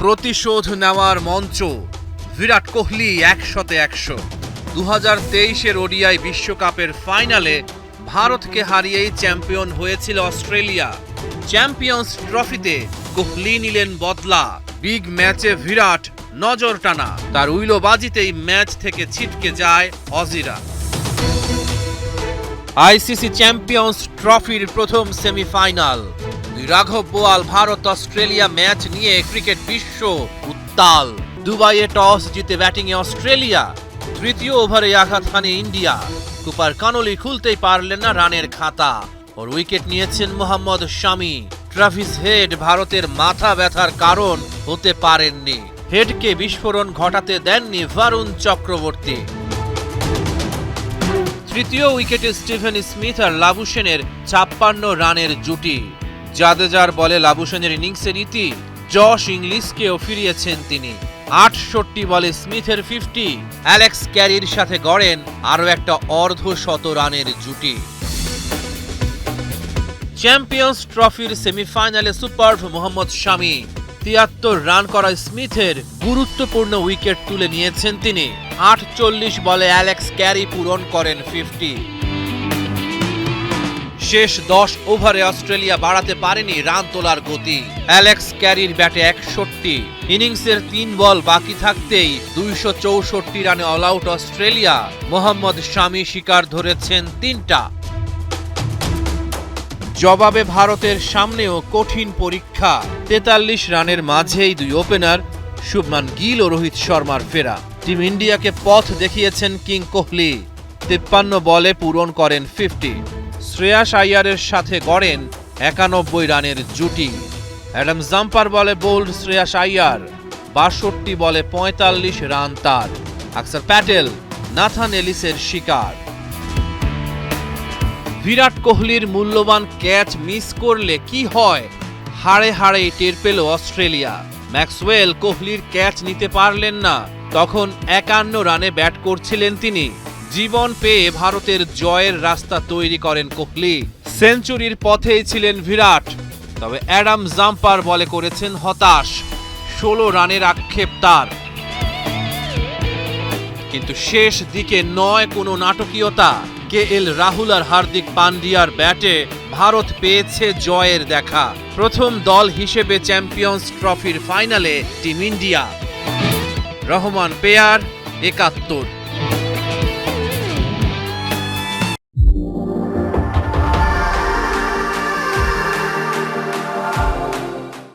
প্রতিশোধ নেওয়ার মঞ্চ বিরাট কোহলি ১০০-১০০। ২০২৩-এর ওডিআই বিশ্বকাপের ফাইনালে ভারতকে হারিয়েই চ্যাম্পিয়ন হয়েছিল অস্ট্রেলিয়া। চ্যাম্পিয়ন্স ট্রফিতে কোহলি নিলেন বদলা। বিগ ম্যাচে বিরাট নজর টানা, তার উইলোবাজিতেই ম্যাচ থেকে ছিটকে যায় অজিরা। আইসিসি চ্যাম্পিয়ন্স ট্রফির প্রথম সেমিফাইনাল। রাঘব বোয়াল ভারত অস্ট্রেলিয়া ম্যাচ নিয়ে ক্রিকেট বিশ্ব উত্তাল। দুবাইয়ে টস জিতে ব্যাটিংয়ে অস্ট্রেলিয়া, তৃতীয় ওভারে আঘাত হানে ইন্ডিয়া। কুপার কানলি খুলতেই পারলেন না রানের খাতা, ওর উইকেট নিয়েছেন মোহাম্মদ শামি। ট্রাভিস হেড ভারতের মাথা ব্যথার কারণ হতে পারেননি, হেডকে বিস্ফোরণ ঘটাতে দেননি ভারুণ চক্রবর্তী। তৃতীয় উইকেটে স্টিভেন স্মিথ আর লাবুশেনের ৫৬ রানের জুটি। জাদেজার বলে লাবুশেনের ইনিংসের ইতি, জশ ইংলিশকেও ফিরিয়েছেন তিনি। ৬৮ বলে স্মিথের ৫০, অ্যালেক্স ক্যারির সাথে গড়েন আরও একটা অর্ধশত রানের জুটি। চ্যাম্পিয়ন্স ট্রফির সেমিফাইনালে সুপারভ মোহাম্মদ শামি। ৭৩ রান করা স্মিথের গুরুত্বপূর্ণ উইকেট তুলে নিয়েছেন তিনি। ৪৮ বলে অ্যালেক্স ক্যারি পূরণ করেন ৫০। শেষ ১০ ওভারে অস্ট্রেলিয়া বাড়াতে পারেনি রান তোলার গতি। অ্যালেক্স ক্যারির ব্যাটে ৬১। ইনিংসের ৩ বল বাকি থাকতেই ২৬৪ রানে অল আউট অস্ট্রেলিয়া। মোহাম্মদ শামি শিকার ধরেছেন ৩টা। জবাবে ভারতের সামনেও কঠিন পরীক্ষা। ৪৩ রানের মাঝেই দুই ওপেনার শুভমান গিল ও রোহিত শর্মার ফেরা। টিম ইন্ডিয়াকে পথ দেখিয়েছেন কিং কোহলি। ৫৩ বলে পূরণ করেন ৫০। শ্রেয়াস আইয়ারের সাথে গড়েন ৯১ রানের জুটি। অ্যাডাম জাম্পার বলে বোল্ড শ্রেয়াস আইয়ার। ৬২ বলে ৪৫ রান তার। আকসার প্যাটেল নাথান এলিসের শিকার। বিরাট কোহলির মূল্যবান ক্যাচ মিস করলে কি হয়, হাড়ে হাড়েই টের পেল অস্ট্রেলিয়া। ম্যাক্সওয়েল কোহলির ক্যাচ নিতে পারলেন না, তখন ৫১ রানে ব্যাট করছিলেন তিনি। জীবন পেয়ে ভারতের জয়ের রাস্তা তৈরি করেন কোহলি। সেঞ্চুরির পথেই ছিলেন বিরাট, তবে অ্যাডাম জাম্পার বলে করেছেন হতাশ। ১৬ রানের আক্ষেপ তার। কিন্তু শেষ দিকে নয় কোনো নাটকীয়তা। কেএল রাহুল আর হার্দিক পান্ডিয়ার ব্যাটে ভারত পেয়েছে জয়ের দেখা। প্রথম দল হিসেবে চ্যাম্পিয়ন্স ট্রফির ফাইনালে টিম ইন্ডিয়া। রহমান পেয়ার ৭১।